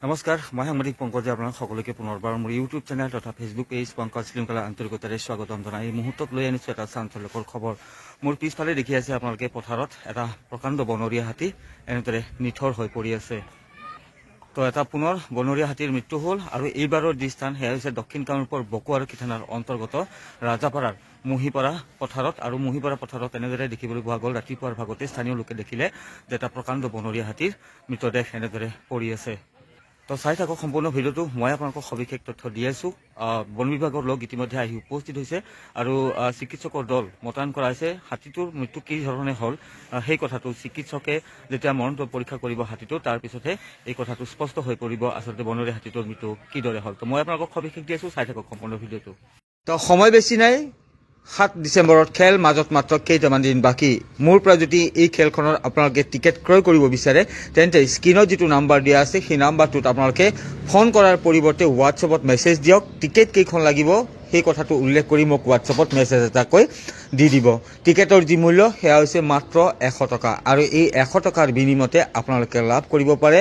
নমস্কাৰ মই সাংবাদিক পংকজে আপোনাক সকলোকে পুনৰবাৰ মোৰ ইউটিউব চেনেল তথা ফেচবুক পেজ পংকজ শৃংখলা আন্তৰিকতাৰে স্বাগতম জনাই এই মুহূৰ্তত লৈ আনিছো এটা চাঞ্চল্যকৰ খবৰ। মোৰ পিছফালে দেখি আছে আপোনালোকে পথাৰত এটা প্ৰকাণ্ড বনৰীয়া হাতী এনেদৰে নিথৰ হৈ পৰি আছে। তো এটা পুনৰ বনৰীয়া হাতীৰ মৃত্যু হ'ল আৰু এইবাৰৰ যি স্থান সেয়া হৈছে দক্ষিণ কামৰূপৰ বকুৱাৰকী থানাৰ অন্তৰ্গত ৰাজাপাৰাৰ মহিপাৰা পথাৰত। আৰু মহিপাৰা পথাৰত এনেদৰে দেখিবলৈ পোৱা গ'ল ৰাতিপুৱাৰ ভাগতে স্থানীয় লোকে দেখিলে যে এটা প্ৰকাণ্ড বনৰীয়া হাতীৰ মৃতদেহ এনেদৰে পৰি আছে। তো চাই থাকক সম্পূৰ্ণ ভিডিঅ'টো। মই আপোনালোকক সবিশেষ তথ্য দি আছো। বন বিভাগৰ লোক ইতিমধ্যে আহি উপস্থিত হৈছে আৰু চিকিৎসকৰ দল মোতায়েন কৰা হৈছে। হাতীটোৰ মৃত্যু কি ধৰণে হ'ল সেই কথাটো চিকিৎসকে যেতিয়া মৰণোত্তৰ পৰীক্ষা কৰিব হাতীটো, তাৰ পিছতহে এই কথাটো স্পষ্ট হৈ পৰিব আচলতে বনৰীয়া হাতীটোৰ মৃত্যু কিদৰে হ'ল। তো মই আপোনালোকক সবিশেষ দি আছো, চাই থাকক সম্পূৰ্ণ ভিডিঅ'টো। তো সময় বেছি নাই, 7 ডিচেম্বৰত খেল, মাজত মাত্ৰ কেইটামান দিন বাকী। মোৰ পৰা যদি এই খেলখনৰ আপোনালোকে টিকেট ক্ৰয় কৰিব বিচাৰে তেন্তে স্ক্ৰীনত যিটো নাম্বাৰ দিয়া আছে সেই নাম্বাৰটোত আপোনালোকে ফোন কৰাৰ পৰিৱৰ্তে হোৱাটছএপত মেছেজ দিয়ক। টিকেট কেইখন লাগিব সেই কথাটো উল্লেখ কৰি মোক হোৱাটছএপত মেছেজ এটাকৈ দি দিব। টিকেটৰ যি মূল্য সেয়া হৈছে মাত্ৰ 100 টকা আৰু এই 100 টকাৰ বিনিময়তে আপোনালোকে লাভ কৰিব পাৰে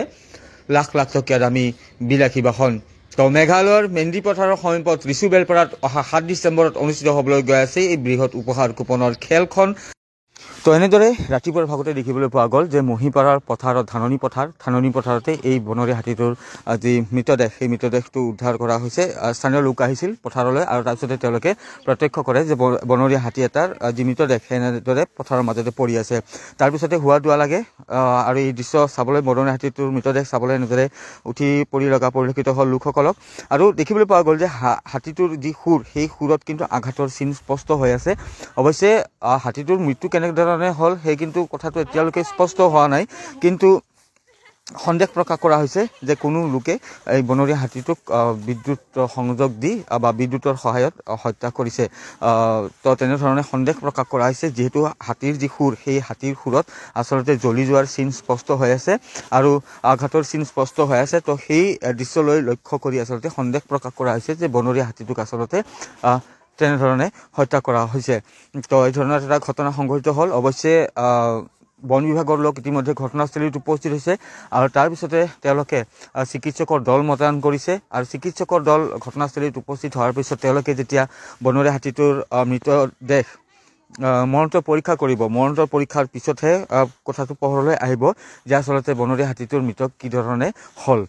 লাখ লাখ টকীয়া দামী বিলাসী বাহন। তো মেঘালয়ৰ মেন্দি পথাৰৰ সমীপত ৰিচু বেলপাৰাত অহা 7 ডিচেম্বৰত অনুষ্ঠিত হ'বলৈ গৈ আছে এই বৃহৎ উপহাৰ কুপনৰ খেলখন। তো এনেদৰে ৰাতিপুৱাৰ ভাগতে দেখিবলৈ পোৱা গ'ল যে মহিপাৰাৰ পথাৰত ধাননি পথাৰতে এই বনৰীয়া হাতীটোৰ যি মৃতদেহ সেই মৃতদেহটো উদ্ধাৰ কৰা হৈছে। স্থানীয় লোক আহিছিল পথাৰলৈ আৰু তাৰপিছতে তেওঁলোকে প্ৰত্যক্ষ কৰে যে বনৰীয়া হাতী এটাৰ যি মৃতদেহ সেনেদৰে পথাৰৰ মাজতে পৰি আছে। তাৰপিছতে হোৱা দোৱা লাগে আৰু এই দৃশ্য চাবলৈ বনৰীয়া হাতীটোৰ মৃতদেহ চাবলৈ এনেদৰে উঠি পৰি লগা পৰিলক্ষিত হ'ল লোকসকলক। আৰু দেখিবলৈ পোৱা গ'ল যে হাতীটোৰ যি সুৰ সেই সুৰত কিন্তু আঘাতৰ চিন স্পষ্ট হৈ আছে। অৱশ্যে হাতীটোৰ মৃত্যু কেনেধৰণে হ'ল সেই কিন্তু কথাটো এতিয়ালৈকে স্পষ্ট হোৱা নাই, কিন্তু সন্দেহ প্ৰকাশ কৰা হৈছে যে কোনো লোকে এই বনৰীয়া হাতীটোক বিদ্যুৎ সংযোগ দি বা বিদ্যুতৰ সহায়ত হত্যা কৰিছে। তো তেনেধৰণে সন্দেহ প্ৰকাশ কৰা হৈছে, যিহেতু হাতীৰ যি সুৰ সেই হাতীৰ সুৰত আচলতে জ্বলি যোৱাৰ চিন স্পষ্ট হৈ আছে আৰু আঘাতৰ চিন স্পষ্ট হৈ আছে। তো সেই দৃশ্যলৈ লক্ষ্য কৰি আচলতে সন্দেহ প্ৰকাশ কৰা হৈছে যে বনৰীয়া হাতীটোক আচলতে তেনেধৰণে হত্যা কৰা হৈছে। তো এই ধৰণৰ এটা ঘটনা সংঘটিত হ'ল। অৱশ্যে বন বিভাগৰ লোক ইতিমধ্যে ঘটনাস্থলীত উপস্থিত হৈছে আৰু তাৰপিছতে তেওঁলোকে চিকিৎসকৰ দল মোতায়েন কৰিছে আৰু চিকিৎসকৰ দল ঘটনাস্থলীত উপস্থিত হোৱাৰ পিছত তেওঁলোকে যেতিয়া বনৰীয়া হাতীটোৰ মৃতদেহ মৰণোত্তৰ পৰীক্ষা কৰিব, মৰণোত্তৰ পৰীক্ষাৰ পিছতহে কথাটো পোহৰলৈ আহিব যে আচলতে বনৰীয়া হাতীটোৰ মৃত কি ধৰণে হ'ল,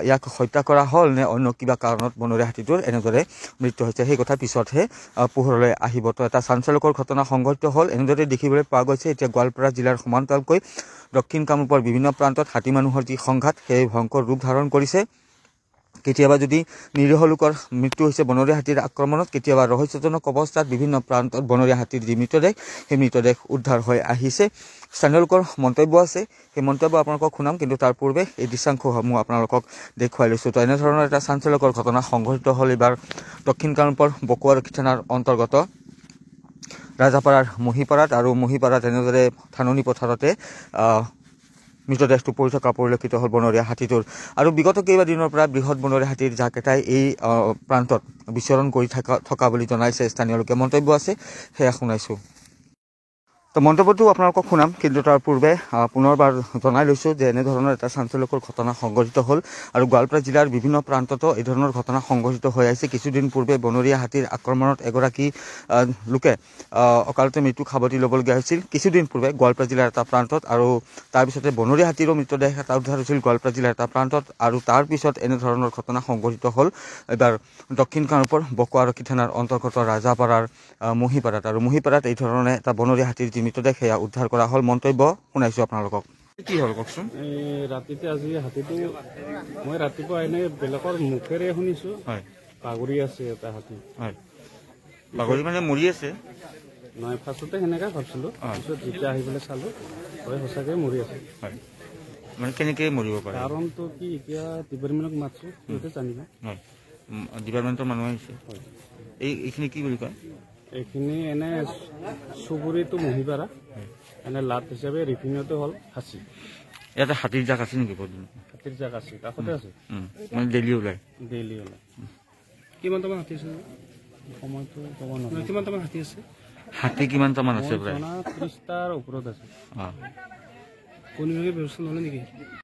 ইয়াক হত্যা কৰা হ'ল নে অন্য কিবা কাৰণত বনৰীয়া হাতীটোৰ এনেদৰে মৃত্যু হৈছে, সেই কথা পিছতহে পোহৰলৈ আহিব। তো এটা চাঞ্চল্যকৰ ঘটনা সংঘটিত হ'ল। এনেদৰে দেখিবলৈ পোৱা গৈছে এতিয়া গোৱালপাৰা জিলাৰ সমান্তৰালকৈ দক্ষিণ কামৰূপৰ বিভিন্ন প্ৰান্তত হাতী মানুহৰ যি সংঘাত সেই ভয়ংকৰ ৰূপ ধাৰণ কৰিছে। কেতিয়াবা যদি নিৰীহ লোকৰ মৃত্যু হৈছে বনৰীয়া হাতীৰ আক্ৰমণত, কেতিয়াবা ৰহস্যজনক অৱস্থাত বিভিন্ন প্ৰান্তত বনৰীয়া হাতীৰ যি মৃতদেহ সেই মৃতদেহ উদ্ধাৰ হৈ আহিছে। স্থানীয় লোকৰ মন্তব্য আছে, সেই মন্তব্য আপোনালোকক শুনাম, কিন্তু তাৰ পূৰ্বে এই দৃশ্যাংশসমূহ আপোনালোকক দেখুৱাই লৈছোঁ। তো এনেধৰণৰ এটা চাঞ্চল্যকৰ ঘটনা সংঘটিত হ'ল এইবাৰ দক্ষিণ কামৰূপৰ বকুৱাৰকী থানাৰ অন্তৰ্গত ৰাজাপাৰাৰ মহিপাৰাত। আৰু মহিপাৰাত এনেদৰে ধাননি পথাৰতে মৃতদেহটো পৰি থকা পৰিলক্ষিত হ'ল বনৰীয়া হাতীটোৰ। আৰু বিগত কেইবাদিনৰ পৰা বৃহৎ বনৰীয়া হাতীৰ জাক এটাই এই প্ৰান্তত বিচৰণ কৰি থকা বুলি জনাইছে স্থানীয় লোকে। মন্তব্য আছে সেয়া শুনাইছোঁ। তো মন্তব্যটো আপোনালোকক শুনাম, কিন্তু তাৰ পূৰ্বে পুনৰবাৰ জনাই লৈছোঁ যে এনেধৰণৰ এটা চাঞ্চল্যকৰ ঘটনা সংঘটিত হ'ল আৰু গোৱালপাৰা জিলাৰ বিভিন্ন প্ৰান্ততো এই ধৰণৰ ঘটনা সংঘটিত হৈ আহিছে। কিছুদিন পূৰ্বে বনৰীয়া হাতীৰ আক্ৰমণত এগৰাকী লোকে অকালতে মৃত্যু সাৱটি ল'বলগীয়া হৈছিল কিছুদিন পূৰ্বে গোৱালপাৰা জিলাৰ এটা প্ৰান্তত, আৰু তাৰপিছতে বনৰীয়া হাতীৰো মৃতদেহ এটা উদ্ধাৰ হৈছিল গোৱালপাৰা জিলাৰ এটা প্ৰান্তত, আৰু তাৰপিছত এনেধৰণৰ ঘটনা সংঘটিত হ'ল এইবাৰ দক্ষিণ কামৰূপৰ বকুৱাৰকী থানাৰ অন্তৰ্গত ৰাজাপাৰাৰ মহিপাৰাত। আৰু মহিপাৰাত এই ধৰণে এটা বনৰীয়া হাতীৰ যি মৃতদেহ সেয়া উদ্ধাৰ কৰা হ'ল। মন্তব্য শুনাইছোঁ আপোনালোকক। কি হ'ল কওকচোন? ৰাতিতে আজি হাতীটো মই ৰাতিপুৱা এনে বেলেগৰ মুখেৰে শুনিছোঁ, হয়, বাগৰি আছে এটা হাতী। হয়, বাগৰি মানে মৰি আছে? নহয়, ফাৰ্ষ্টতে সেনেকৈ ভাবিছিলোঁ, পিছত যেতিয়া আহি পেলাই চালোঁ হয় সঁচাকৈ মৰি আছে। হয়, মানে কেনেকৈ মৰিব পাৰে? কাৰণটো কি এতিয়া ডিপাৰ্টমেণ্টক মাতিছোঁ, সিহঁতে জানিব। হয়, ডিপাৰ্টমেণ্টৰ মানুহ আহিছে। হয়, এইখিনি কি বুলি কয়? এইখিনি এনে চুবুৰীটো মহিপাৰা, এনে লাট হিচাপে ৰিভিনিউটো হ'ল সাঁচি। ইয়াতে হাতীৰ জাক আছে নেকি? হাতীৰ জাক আছে, কাষতে আছে, মানে ডেইলি ওলায়? ডেইলি ওলায়। কিমানটামান হাতী আছে? সময়টো ক'ব নোৱাৰোঁ। কিমানটামান হাতী আছে? হাতী কিমানটামান আছে? প্ৰায় 30টাৰ ওপৰত আছে। অঁ, কোনোবাই ব্যৱস্থা ল'লে নেকি?